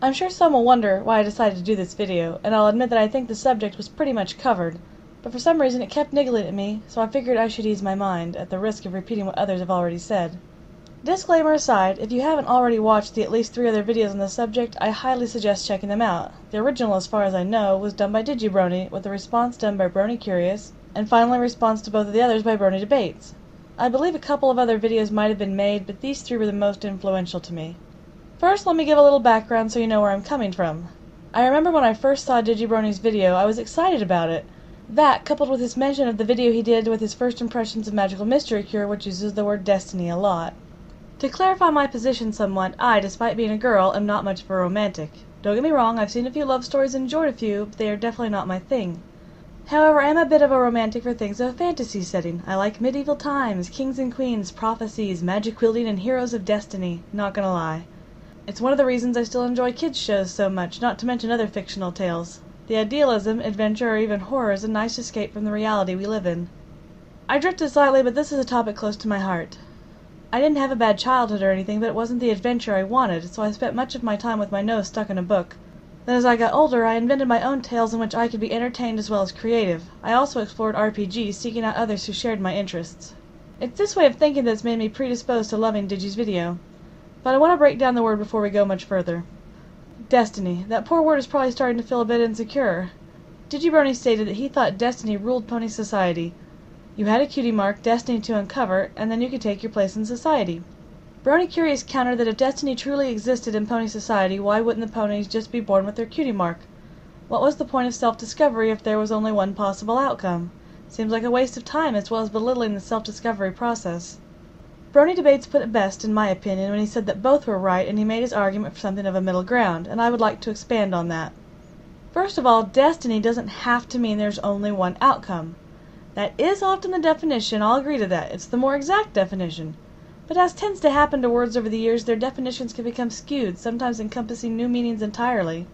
I'm sure some will wonder why I decided to do this video, and I'll admit that I think the subject was pretty much covered, but for some reason it kept niggling at me, so I figured I should ease my mind, at the risk of repeating what others have already said. Disclaimer aside, if you haven't already watched the at least 3 other videos on the subject, I highly suggest checking them out. The original, as far as I know, was done by Digibrony, with a response done by Brony Curious, and finally a response to both of the others by Brony Debates. I believe a couple of other videos might have been made, but these 3 were the most influential to me. First, let me give a little background so you know where I'm coming from. I remember when I first saw Digibrony's video, I was excited about it. That, coupled with his mention of the video he did with his first impressions of Magical Mystery Cure, which uses the word destiny a lot. To clarify my position somewhat, I, despite being a girl, am not much of a romantic. Don't get me wrong, I've seen a few love stories and enjoyed a few, but they are definitely not my thing. However, I am a bit of a romantic for things of a fantasy setting. I like medieval times, kings and queens, prophecies, magic wielding, and heroes of destiny, not gonna lie. It's one of the reasons I still enjoy kids' shows so much, not to mention other fictional tales. The idealism, adventure, or even horror is a nice escape from the reality we live in. I drifted slightly, but this is a topic close to my heart. I didn't have a bad childhood or anything, but it wasn't the adventure I wanted, so I spent much of my time with my nose stuck in a book. Then as I got older, I invented my own tales in which I could be entertained as well as creative. I also explored RPGs, seeking out others who shared my interests. It's this way of thinking that's made me predisposed to loving Digi's video. But I want to break down the word before we go much further. Destiny. That poor word is probably starting to feel a bit insecure. Digibrony stated that he thought destiny ruled pony society. You had a cutie mark, destiny to uncover, and then you could take your place in society. Brony Curious countered that if destiny truly existed in pony society, why wouldn't the ponies just be born with their cutie mark? What was the point of self-discovery if there was only one possible outcome? Seems like a waste of time as well as belittling the self-discovery process. Brony Debates put it best, in my opinion, when he said that both were right and he made his argument for something of a middle ground, and I would like to expand on that. First of all, destiny doesn't have to mean there's only one outcome. That is often the definition, I'll agree to that. It's the more exact definition. But as tends to happen to words over the years, their definitions can become skewed, sometimes encompassing new meanings entirely.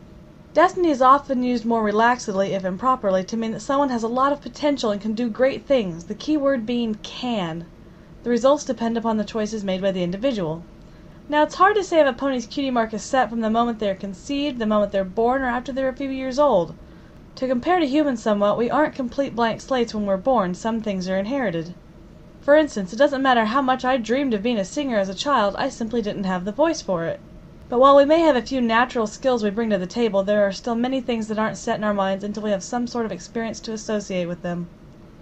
Destiny is often used more relaxedly, if improperly, to mean that someone has a lot of potential and can do great things, the key word being can. The results depend upon the choices made by the individual. Now, it's hard to say if a pony's cutie mark is set from the moment they are conceived, the moment they're born, or after they're a few years old. To compare to humans somewhat, we aren't complete blank slates when we're born. Some things are inherited. For instance, it doesn't matter how much I dreamed of being a singer as a child, I simply didn't have the voice for it. But while we may have a few natural skills we bring to the table, there are still many things that aren't set in our minds until we have some sort of experience to associate with them.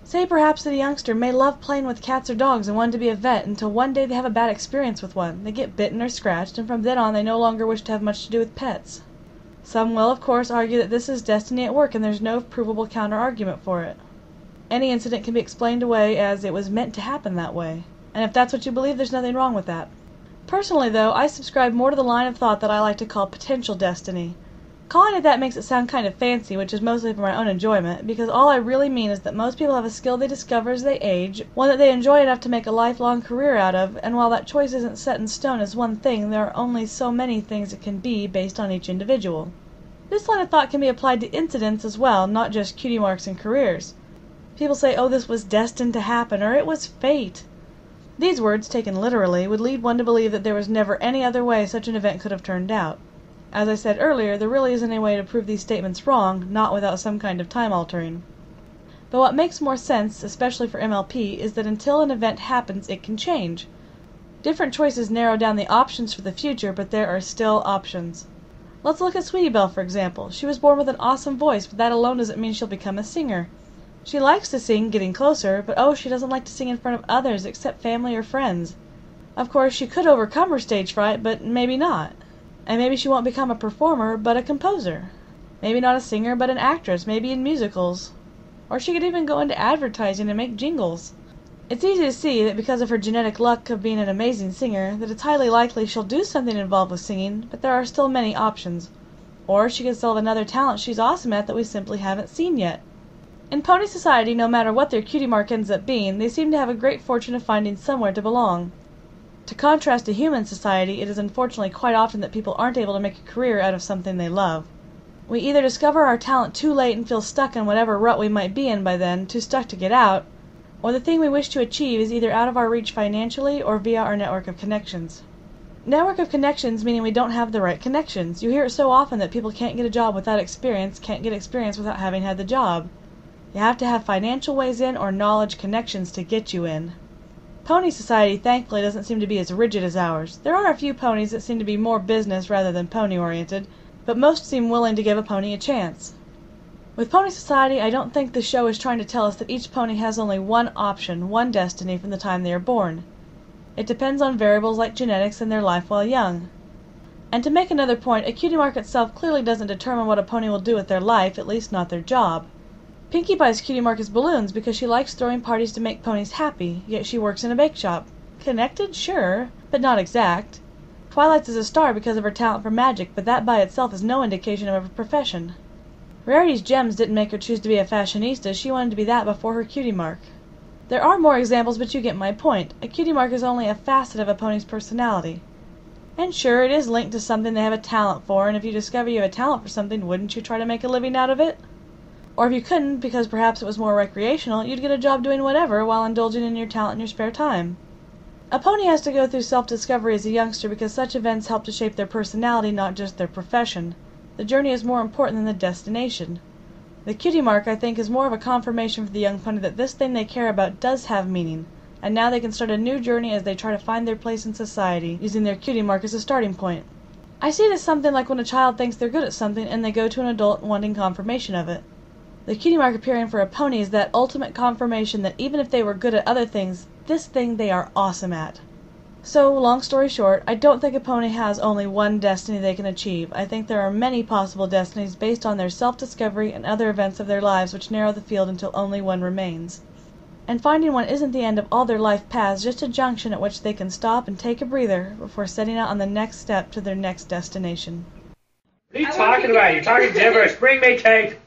Say perhaps that a youngster may love playing with cats or dogs and want to be a vet until one day they have a bad experience with one. They get bitten or scratched, and from then on they no longer wish to have much to do with pets. Some will, of course, argue that this is destiny at work and there's no provable counter-argument for it. Any incident can be explained away as it was meant to happen that way. And if that's what you believe, there's nothing wrong with that. Personally, though, I subscribe more to the line of thought that I like to call potential destiny. Calling it that makes it sound kind of fancy, which is mostly for my own enjoyment, because all I really mean is that most people have a skill they discover as they age, one that they enjoy enough to make a lifelong career out of, and while that choice isn't set in stone as one thing, there are only so many things it can be based on each individual. This line of thought can be applied to incidents as well, not just cutie marks and careers. People say, oh, this was destined to happen, or it was fate. These words, taken literally, would lead one to believe that there was never any other way such an event could have turned out. As I said earlier, there really isn't any way to prove these statements wrong, not without some kind of time altering. But what makes more sense, especially for MLP, is that until an event happens, it can change. Different choices narrow down the options for the future, but there are still options. Let's look at Sweetie Belle, for example. She was born with an awesome voice, but that alone doesn't mean she'll become a singer. She likes to sing, getting closer, but oh, she doesn't like to sing in front of others except family or friends. Of course, she could overcome her stage fright, but maybe not. And maybe she won't become a performer, but a composer. Maybe not a singer, but an actress, maybe in musicals. Or she could even go into advertising and make jingles. It's easy to see that because of her genetic luck of being an amazing singer, that it's highly likely she'll do something involved with singing, but there are still many options. Or she could still have another talent she's awesome at that we simply haven't seen yet. In pony society, no matter what their cutie mark ends up being, they seem to have a great fortune of finding somewhere to belong. To contrast to human society, it is unfortunately quite often that people aren't able to make a career out of something they love. We either discover our talent too late and feel stuck in whatever rut we might be in by then, too stuck to get out, or the thing we wish to achieve is either out of our reach financially or via our network of connections. Network of connections meaning we don't have the right connections. You hear it so often that people can't get a job without experience, can't get experience without having had the job. You have to have financial ways in or knowledge connections to get you in. Pony society thankfully doesn't seem to be as rigid as ours. There are a few ponies that seem to be more business rather than pony-oriented, but most seem willing to give a pony a chance. With Pony Society, I don't think the show is trying to tell us that each pony has only one option, one destiny from the time they are born. It depends on variables like genetics and their life while young. And to make another point, a cutie mark itself clearly doesn't determine what a pony will do with their life, at least not their job. Pinkie Pie's cutie mark is balloons because she likes throwing parties to make ponies happy, yet she works in a bake shop. Connected? Sure, but not exact. Twilight's is a star because of her talent for magic, but that by itself is no indication of her profession. Rarity's gems didn't make her choose to be a fashionista, she wanted to be that before her cutie mark. There are more examples, but you get my point. A cutie mark is only a facet of a pony's personality. And sure, it is linked to something they have a talent for, and if you discover you have a talent for something, wouldn't you try to make a living out of it? Or if you couldn't, because perhaps it was more recreational, you'd get a job doing whatever while indulging in your talent in your spare time. A pony has to go through self-discovery as a youngster because such events help to shape their personality, not just their profession. The journey is more important than the destination. The cutie mark, I think, is more of a confirmation for the young pony that this thing they care about does have meaning, and now they can start a new journey as they try to find their place in society, using their cutie mark as a starting point. I see it as something like when a child thinks they're good at something and they go to an adult wanting confirmation of it. The cutie mark appearing for a pony is that ultimate confirmation that even if they were good at other things, this thing they are awesome at. So, long story short, I don't think a pony has only one destiny they can achieve. I think there are many possible destinies based on their self-discovery and other events of their lives which narrow the field until only one remains. And finding one isn't the end of all their life paths, just a junction at which they can stop and take a breather before setting out on the next step to their next destination. What are you talking about? You're talking gibberish. Bring me cake.